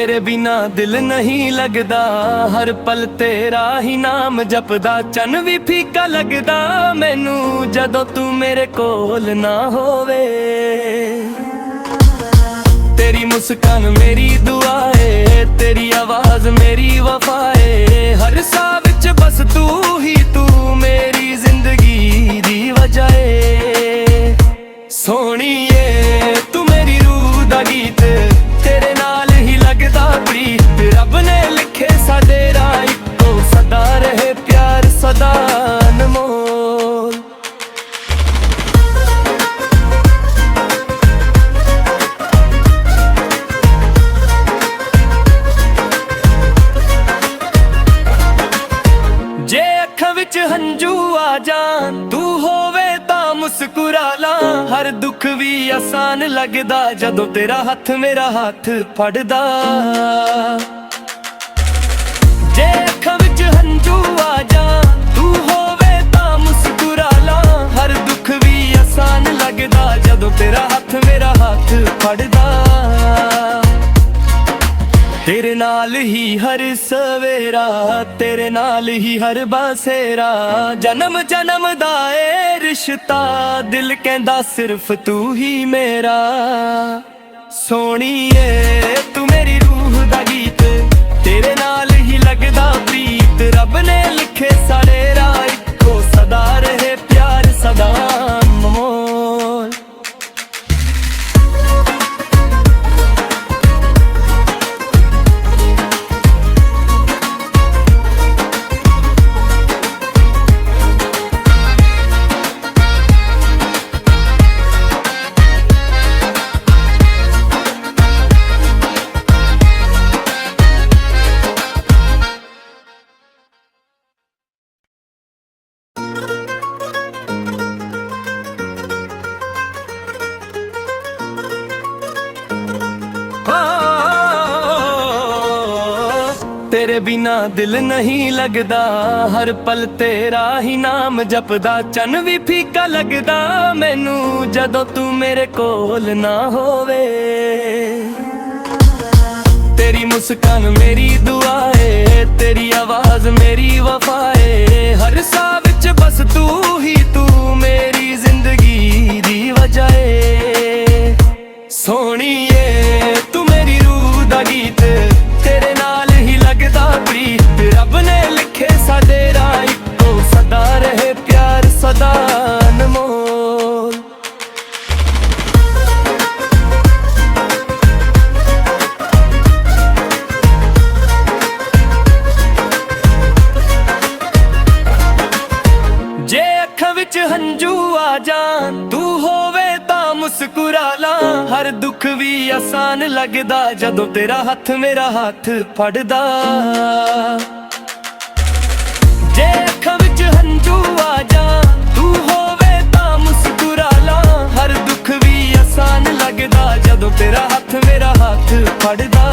तेरे बिना दिल नहीं लगदा, हर पल तेरा ही नाम जपदा। चन भी फीका लगदा मैनू जदों तू मेरे कोल ना होवे। तेरी मुस्कान मेरी दुआ है, तेरी आवाज मेरी वफा है। हर साह विच बस तू ही तू मेरी जिंदगी दी वजह है। सोहणीए तू मेरी रूह दा गीत, तेरे नाल ही लगदा प्रीत। रब ने लिखे साडे राह इक्को, सदा रहे प्यार सदा अनमोल। जे अखां विच हंजू आ जान, तू होवे तां मुस्कुरा ला। हर दुख भी आसान लगदा जदों तेरा हथ मेरा हाथ फड़दा। जे अखां विच हंजू आ जान, तू होवे तां मुस्कुरा ला। हर दुख भी आसान लगदा जदों तेरा हथ मेरा हाथ फड़दा। तेरे नाल ही हर सवेरा, तेरे नाल ही हर बसेरा। जन्म जन्म दा ए रिश्ता, दिल कहंदा सिर्फ तू ही मेरा। सोहणीए तू मेरी रूह दा गीत, तेरे नाल ही लगदा प्रीत। रब ने लिखे साडे राह इक्को, सदा रहे प्यार सदा अनमोल। तेरे बिना दिल नहीं लगदा, हर पल तेरा ही नाम जपदा। चन भी फीका लगदा मैनू जदों तू मेरे कोल ना होवे। तेरी मुस्कान मेरी दुआ है, तेरी आवाज मेरी वफा है। हर साह विच बस तू ही तू मेरी जिंदगी दी वजह है। सोहणीए तू मेरी रूह दा गीत, तेरे नाल ही लगदा प्रीत। रब ने लिखे साडे राह इक्को, सदा रहे प्यार सदा अनमोल। जे अखां विच हंजू आ जान, तू होवे तां मुस्कुरा ला। हर दुख भी आसान लगदा जदों तेरा हथ मेरा हाथ फड़दा। जे अखां विच हंजू आ जान, तू होवे तां मुस्कुरा ला। हर दुख भी आसान लगदा जदों तेरा हथ मेरा हाथ फड़दा।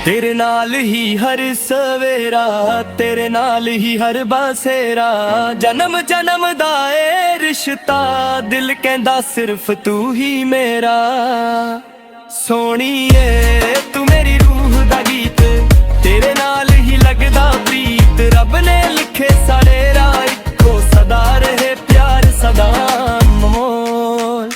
तेरे नाल ही हर सवेरा, तेरे नाल ही हर बसेरा। जन्म जन्म दा ए रिश्ता, दिल कहंदा सिर्फ तू ही मेरा। सोहणीए तू मेरी रूह दा गीत, तेरे नाल ही लगदा प्रीत। रब ने लिखे साडे राह इक्को, सदा रहे प्यार सदा अनमोल।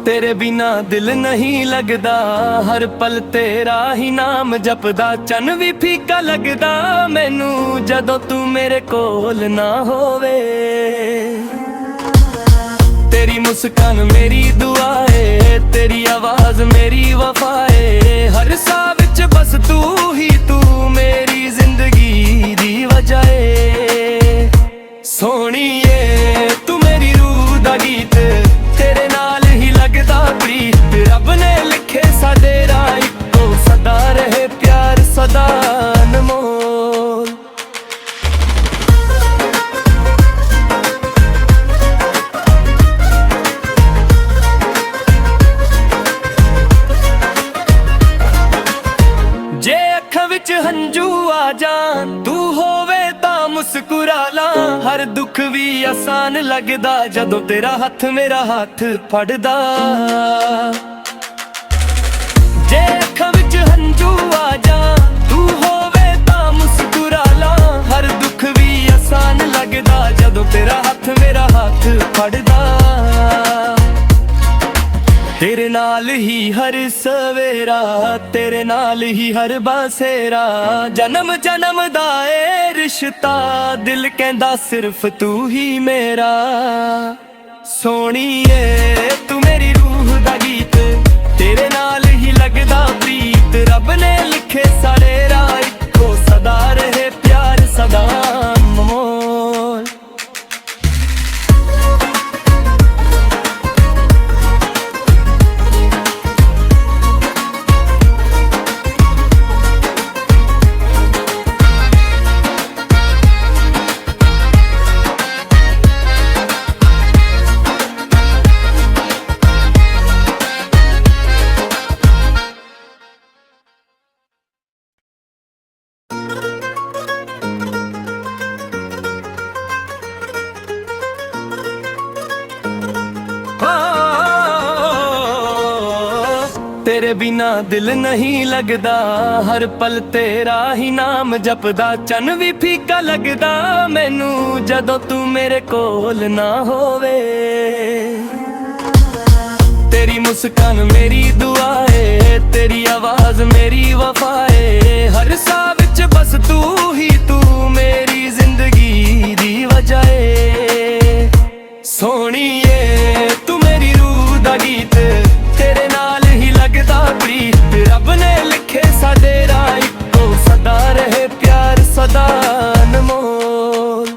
तेरे बिना दिल नहीं लगदा, हर पल तेरा ही नाम जपदा। चन भी फीका लगदा मैनू जदों तू मेरे कोल ना होवे। तेरी मुस्कान मेरी दुआ है, तेरी आवाज मेरी वफा है। हर साह विच बस तू ही तू मेरी जिंदगी दी वजह है। सोहणीए ਹਰ ਦੁੱਖ ਵੀ ਆਸਾਨ ਲੱਗਦਾ ਜਦੋਂ ਤੇਰਾ ਹੱਥ ਮੇਰਾ ਹੱਥ ਫੜਦਾ। ਜੇ ਅੱਖਾਂ ਵਿੱਚ ਹੰਝੂ ਆ ਜਾ ਤੂੰ ਹੋਵੇ ਤਾਂ ਮੁਸਕਰਾ ਲਾ, ਹਰ ਦੁੱਖ ਵੀ ਆਸਾਨ ਲੱਗਦਾ ਜਦੋਂ ਤੇਰਾ ਹੱਥ ਮੇਰਾ ਹੱਥ ਫੜਦਾ। ਤੇਰੇ ਨਾਲ ਹੀ ਹਰ ਸਵੇਰਾ, ਤੇਰੇ ਨਾਲ ਹੀ ਹਰ ਬਾਸੇਰਾ, ਜਨਮ ਜਨਮ ਦਾ ਏ ਰਿਸ਼ਤਾ, ਦਿਲ ਕਹਿੰਦਾ ਸਿਰਫ ਤੂੰ ਹੀ ਮੇਰਾ। ਸੋਹਣੀਏ ਤੂੰ ਮੇਰੀ ਰੂਹ ਦਾ ਗੀਤ, ਤੇਰੇ ਨਾਲ ਹੀ ਲੱਗਦਾ ਪ੍ਰੀਤ, ਰੱਬ ਨੇ ਲਿਖੇ ਸਾਡੇ ਰਾਹ ਇੱਕੋ, ਸਦਾ ਰਹੇ ਪਿਆਰ ਸਦਾ ਅਨਮੋਲ। तेरे बिना दिल नहीं लगदा, हर पल तेरा ही नाम जपदा, चन भी फीका लगदा मैनू जदों तू मेरे कोल ना होवे। तेरी मुस्कान मेरी दुआ है, तेरी आवाज मेरी वफा है, हर साह विच बस तू ही तू मेरी जिंदगी दी वजह है। सोहणीए तू मेरी रूह दा गीत, तेरे नाल ही लगदा प्रीत, रब ने लिखे साडे राह इक्को, सदा रहे प्यार सदा अनमोल।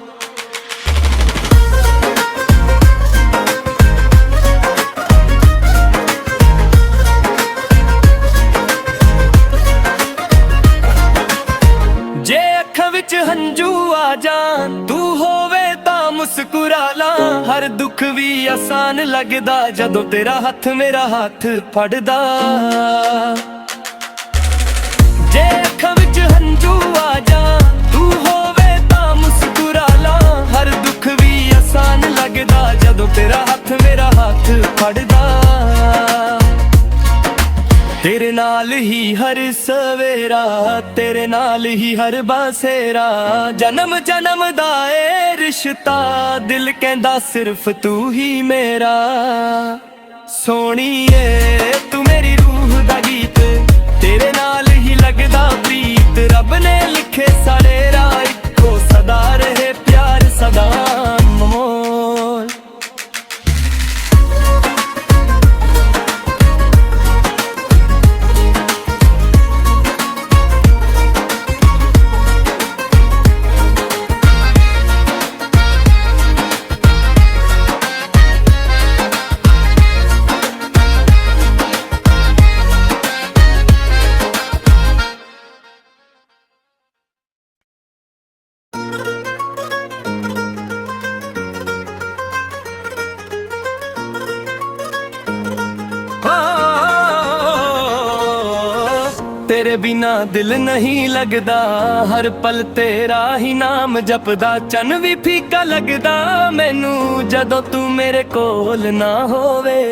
जे अखां विच हंझू आ जान तू होवे तां मुस्कुरा ला, हर दुख भी आसान लगदा जदों तेरा हथ मेरा हथ फड़दा। जे अखां विच हंझू आ जा तू होवे तां मुस्कुरा ला, हर दुख भी आसान लगदा जदों तेरा हथ मेरा हथ फड़दा। तेरे नाल ही हर सवेरा, तेरे नाल ही हर बासेरा, जन्म जन्म दा ए रिश्ता, दिल कहंदा सिर्फ तू ही मेरा। सोहणीए तू मेरी रूह दा गीत, तेरे नाल ही लगदा प्रीत, रब ने लिखे साडे राह इक्को, सदा रहे प्यार सदा अनमोल। तेरे बिना दिल नहीं लगदा, हर पल तेरा ही नाम जपदा, चन भी फीका लगदा मैनू जदों तू मेरे कोल ना होवे।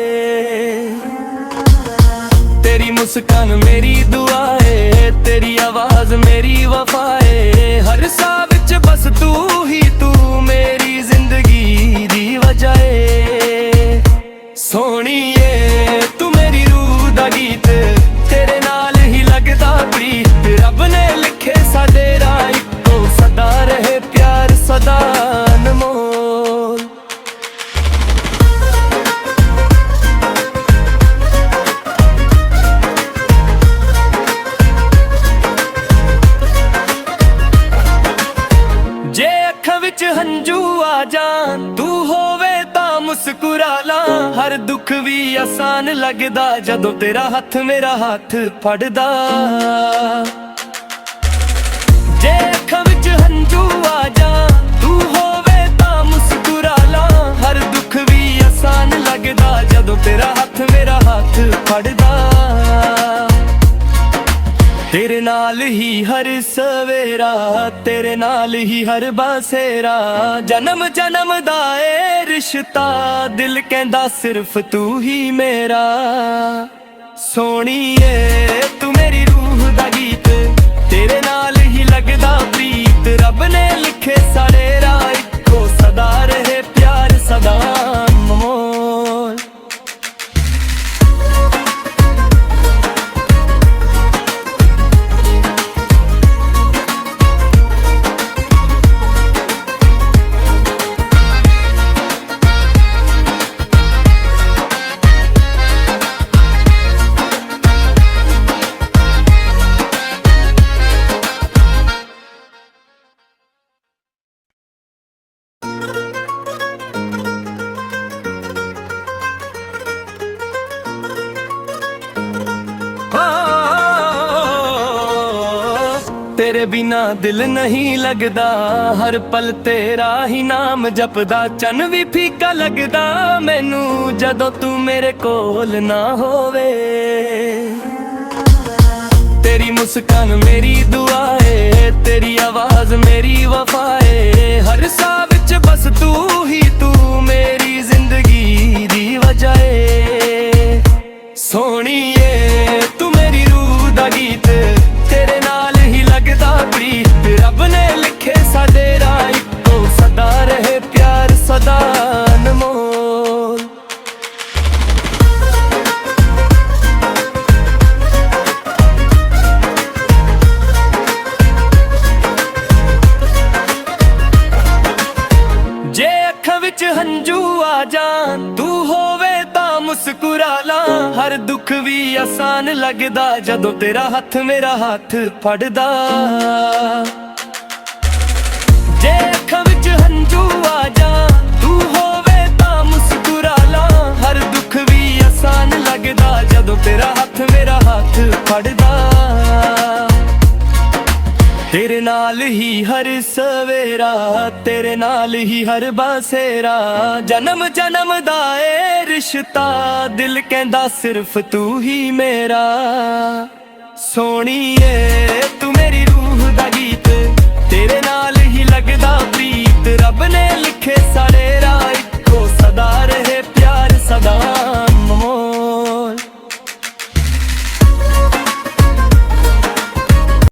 तेरी मुस्कान मेरी दुआ है, तेरी आवाज मेरी वफा है, हर साह विच बस तू ही तू मेरी जिंदगी दी वजह है। सोहणीए तू मेरी रूह दा गीत, तेरे नाल ही लगदा प्रीत, रब ने लिखे साडे राह इक्को, सदा रहे प्यार सदा अनमोल। जे अखां विच हंझू आ जान तू होवे तां मुस्कुरा ला, हर दुख भी आसान लगदा जदों तेरा हथ मेरा हथ फड़दा। जे अखां विच हंझू आ जा तू होवे तां मुस्कुरा ला, हर दुख भी आसान लगदा जदों तेरा हथ मेरा हथ फड़दा। तेरे नाल ही हर सवेरा, तेरे नाल ही हर बसेरा, जन्म जन्म दा ए रिश्ता, दिल कहंदा सिर्फ तू ही मेरा। सोहणीए तू मेरी रूह दा गीत, तेरे नाल ही लगदा प्रीत, रब ने लिखे साडे राह इक्को, सदा रहे प्यार सदा अनमोल। तेरे बिना दिल नहीं लगदा, हर पल तेरा ही नाम जपदा, चन भी फीका लगदा मैनू जदों तू मेरे कोल ना होवे। तेरी मुस्कान मेरी दुआ है, तेरी आवाज मेरी वफा है, हर साह विच बस तू ही तू मेरी जिंदगी दी वजह है। सोहणीए तू मेरी रूह दा गीत, तेरे नाल ही लगदा प्रीत, रब ने लिखे साडे राह इक्को, सदा रहे प्यार सदा अनमोल। जे अखां विच हंझू आ जान, तू होवे तां मुस्कुरा ला, हर दुख भी आसान लगदा जदों तेरा हथ मेरा हाथ फड़दा। जे अखां विच हंझू आ जान, तू होवे तां मुस्कुरा ला, हर दुख भी आसान लगदा जदों तेरा हथ मेरा हाथ फड़दा। तेरे नाल ही हर सवेरा, तेरे नाल ही हर बसेरा, जन्म जन्म दा ए रिश्ता, दिल कहंदा सिर्फ तू ही मेरा। सोहणीए